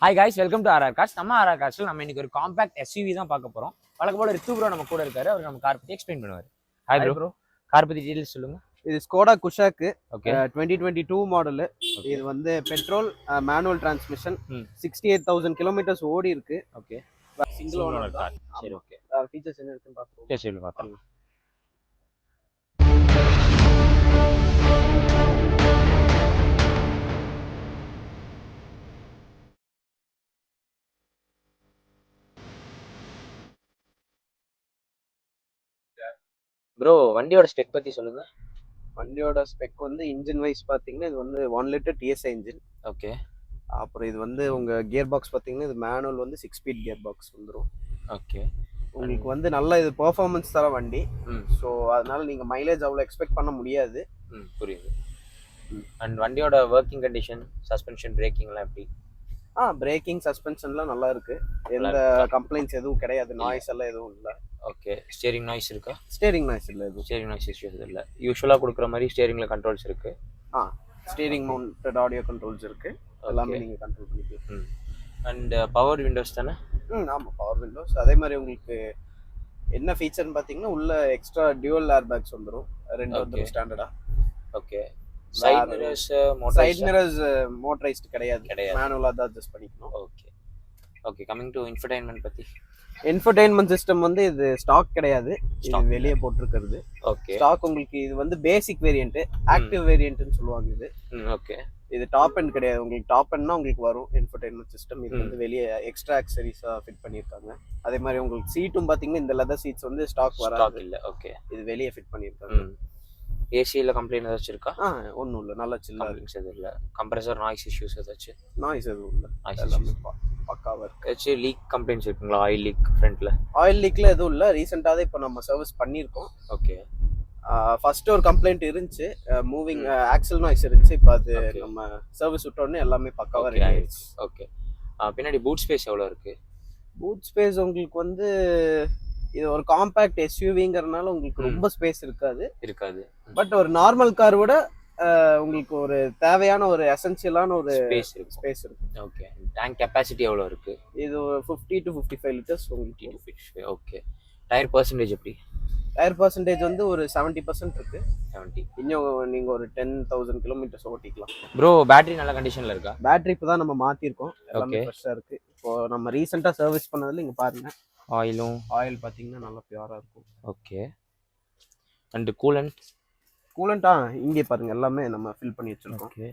Hi guys, welcome to RR Cars. நம்ம RR Carsல நம்ம இன்னைக்கு ஒரு காம்பாக்ட் SUV தான் பார்க்க போறோம். வழக்கம் போல ரித்து ப்ரோ நம்ம கூட இருக்காரு. அவர் நம்ம கார் பத்தி எக்ஸ்பிளைன் பண்ணுவாரு. Hi bro. கார் பத்தி டீடைல்ஸ் சொல்லுங்க. இது ஸ்கோடா குஷாக் ஓகே 2022 மாடல். இது வந்து பெட்ரோல் மேனுவல் டிரான்ஸ்மிஷன் 68000 கிலோமீட்டர்ஸ் ஓடி இருக்கு. Okay single owner car. சரி ஓகே. ஃபீச்சர்ஸ் என்ன இருக்குன்னு பாப்போம். சரி பார்க்கலாம். ப்ரோ வண்டியோட ஸ்பெக் பத்தி சொல்லுங்க. வண்டியோட ஸ்பெக் வந்து இன்ஜின் வைஸ் பாத்தீங்கன்னா இது வந்து 1 லிட்டர் டிஎஸ்ஐ இன்ஜின். ஓகே. அப்புறம் இது வந்து உங்க கியர் பாக்ஸ் பாத்தீங்கன்னா இது மேனுவல் வந்து 6 ஸ்பீட் கியர் பாக்ஸ் வந்துரும். ஓகே. உங்களுக்கு வந்து நல்ல இது பெர்ஃபார்மன்ஸ் தர வண்டி. ஸோ அதனால நீங்க மைலேஜ் அவ்வளோ எக்ஸ்பெக்ட் பண்ண முடியாது. புரியுது. அண்ட் வண்டியோட ஒர்க்கிங் கண்டிஷன், சஸ்பென்ஷன், பிரேக்கிங்லாம் எப்படி? பிரேக்கிங் சஸ்பென்ஷன்லாம் நல்லா இருக்கு. எந்த கம்ப்ளைண்ட்ஸ் எதுவும் கிடையாது. நாய்ஸ் எல்லாம் எதுவும் இல்லை. ஓகே. ஸ்டீரிங் நாய்ஸ் இருக்கா? ஸ்டீரிங் நாய்ஸ் இல்லை. எதுவும் ஸ்டீரிங் நாய்ஸ் இஷ்யூஸ் இல்லை. யூஸ்வலாக கொடுக்குற மாதிரி ஸ்டீரிங்ல கண்ட்ரோல்ஸ் இருக்கு. ஸ்டீரிங் மவுண்டட் ஆடியோ கண்ட்ரோல்ஸ் இருக்கு. எல்லாமே நீங்க கண்ட்ரோல் பண்ணிக்கலாம். அண்ட் பவர் விண்டோஸ் தானே? ஆமா பவர் விண்டோஸ். அதே மாதிரி உங்களுக்கு என்ன ஃபீச்சர்னு பாத்தீங்கன்னா உள்ள எக்ஸ்ட்ரா டியூவல் ஏர் பேக்ஸ் வந்துரும். ரெண்டு வந்துரும் ஸ்டாண்டர்டா. ஓகே. சைடு மிரர்ஸ் மோட்டரைஸ்டு கிடையாது. மேனுவலா தான் அட்ஜஸ்ட் பண்ணிக்கணும். ஓகே. ஓகே. கமிங் டு இன்ஃபர்டைன்மென்ட் பத்தி. இன்ஃபர்டைன்மென்ட் சிஸ்டம் வந்து இது ஸ்டாக் கிடையாது. இது வெளியே போட்டுருக்கிறது. ஓகே. ஸ்டாக் உங்களுக்கு இது வந்து பேசிக் வேரியன்ட், ஆக்டிவ் வேரியன்ட்னு சொல்லுவாங்க இது. ஓகே. இது டாப் எண்ட் கிடையாது. உங்களுக்கு டாப் எண்ட்னா உங்களுக்கு வரும் இன்ஃபர்டைன்மென்ட் சிஸ்டம். இது வந்து வெளியே எக்ஸ்ட்ரா ஆக்சரிஸா ஃபிட் பண்ணிருக்காங்க. அதே மாதிரி உங்களுக்கு சீட்டும் பாத்தீங்கன்னா இந்த லெதர் சீட்ஸ் வந்து ஸ்டாக் வராது. இல்ல. ஓகே. இது வெளியே ஃபிட் பண்ணிருக்காங்க. ஏசில கம்ப்ளைண்ட் ஏதாச்சும் இருக்கா? ஒன்றும் இல்லை. நல்லா சில்லா எதுவும் இல்லை. கம்ப்ரஸர் நாய்ஸ் இஷ்யூஸ் ஏதாச்சும்? நாய்ஸ் எதுவும் இல்லை. எல்லாமே பக்காவா இருக்கு. ஏதாச்சும் லீக் கம்ப்ளைண்ட்ஸ் இருக்குங்களா? ஆயில் லீக் ஃப்ரண்ட்ல? ஆயில் லீக்ல எதுவும் இல்லை. ரீசெண்டாக தான் இப்போ நம்ம சர்வீஸ் பண்ணியிருக்கோம். ஓகே. ஃபர்ஸ்ட் ஒரு கம்ப்ளைண்ட் இருந்துச்சு, மூவிங் ஆக்சல் நாய்ஸ் இருந்துச்சு. இப்போ அது நம்ம சர்வீஸ் விட்டோடனே எல்லாமே பக்காவா ரெடி ஆயிடுச்சு. ஓகே. பின்னாடி பூட் ஸ்பேஸ் எவ்வளோ இருக்கு? பூட் ஸ்பேஸ் உங்களுக்கு வந்து இது ஒரு காம்பாக்ட் எஸ்யூவிங்கிறதுனால உங்களுக்கு ரொம்ப ஸ்பேஸ் இருக்காது. பட் ஒரு நார்மல் கார் விட உங்களுக்கு ஒரு தேவையான ஒரு எசென்சியலான ஒரு ஸ்பேஸ் இருக்கு. ஓகே. டேங்க் கெப்பாசிட்டி எவ்வளோ இருக்கு? இது 50 to 55 லிட்டர்ஸ் உங்களுக்கு. ஓகே. டயர் பர்சன்டேஜ் எப்படி? டயர் பர்சன்டேஜ் வந்து ஒரு 70% இருக்கு. 70. இன்னும் நீங்க ஒரு 10,000 கிலோமீட்டர்ஸ் ஓட்டிக்கலாம். ப்ரோ பேட்டரி நல்ல கண்டிஷன்ல இருக்கா? பேட்டரி இப்போ தான் நம்ம மாத்திருக்கோம். எல்லாமே ஃப்ரெஷ்ஷா இருக்கு. இப்போ நம்ம ரீசெண்டா சர்வீஸ் பண்ணதுல இங்க பாருங்க. ஆயில் பாத்தீங்கன்னா நல்லா பியூரா இருக்கும். ஓகே. அண்ட் கூலண்ட் இங்கே பாருங்க எல்லாமே நம்ம ஃபில் பண்ணி வச்சிருக்கோம். ஓகே.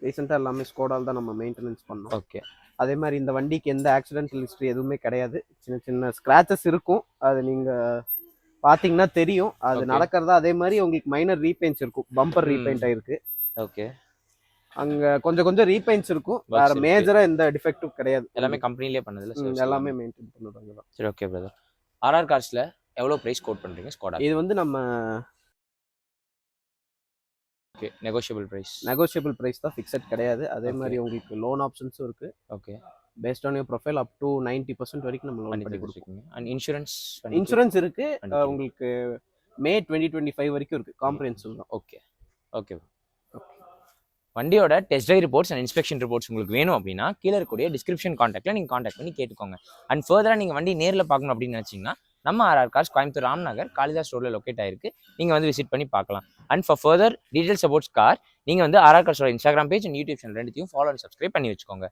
ரீசெண்டா எல்லாமே ஸ்கோடால தான் நம்ம மெயின்டெனன்ஸ் பண்ணோம். ஓகே. அதே மாதிரி இந்த வண்டிக்கு எந்த ஆக்சிடென்டல் ஹிஸ்டரி எதுவுமே கிடையாது. சின்ன சின்ன ஸ்கிராச்சஸ் இருக்கும், அது நீங்க பாத்தீங்கன்னா தெரியும். அது நடக்கிறதா. அதே மாதிரி உங்களுக்கு மைனர் ரீபெயிண்ட்ஸ் இருக்கும். பம்பர் ரீபெயிண்ட் ஆயிருக்கு. ஓகே. அங்க கொஞ்சம் ரீபெயிண்ட்ஸ் இருக்கும். வேற மேஜரா எந்த டிஃபெக்டும் கிடையாது. எல்லாமே கம்பெனிலே பண்ணதுல எல்லாமே மெயின்டைன் பண்ணுவாங்க தான். சரி ஓகே பிரதர். RR கார்ஸ்ல எவ்வளவு பிரைஸ் கோட் பண்றீங்க ஸ்கோடா? இது வந்து நம்ம ஓகே நெகோஷியபிள் பிரைஸ் தான், ஃபிக்ஸட் கிடையாது. அதே மாதிரி உங்களுக்கு லோன் ஆப்ஷன்ஸும் இருக்கு. Okay. Based on your profile up to 90% வரைக்கும் நம்ம லோன் பண்ணி கொடுப்போம். அண்ட் இன்சூரன்ஸ் இருக்கு உங்களுக்கு. மே 2025 வரைக்கும் இருக்கு. காம்ப்ரிஹென்சிவ் தான். ஓகே. வண்டியோட test drive reports and inspection reports உங்களுக்கு வேணும் அப்படின்னா கீழே இருக்கக்கூடிய டிஸ்கிரிப்ஷன் காண்டாக்ட்ல நீங்கள் காண்டாக்ட் பண்ணி கேட்டுக்கோங்க. அண்ட் ஃபர்தராக நீங்கள் வண்டி நேரில் பார்க்கணும் அப்படின்னு நினச்சிங்கன்னா நம்ம RR கார்ஸ் கோயம்புத்தூர் ராம்நகர் காளிதாஸ் ரோடில் லொக்கேட் ஆயிருக்கு. நீங்கள் வந்து விசிட் பண்ணி பார்க்கலாம். And for further details about car நீங்கள் வந்து RR கார்ஸோட Instagram page and YouTube channel ரெண்டுத்தையும் ஃபாலோ அண்ட் சப்ஸ்கிரைப் பண்ணி வச்சுக்கோங்க.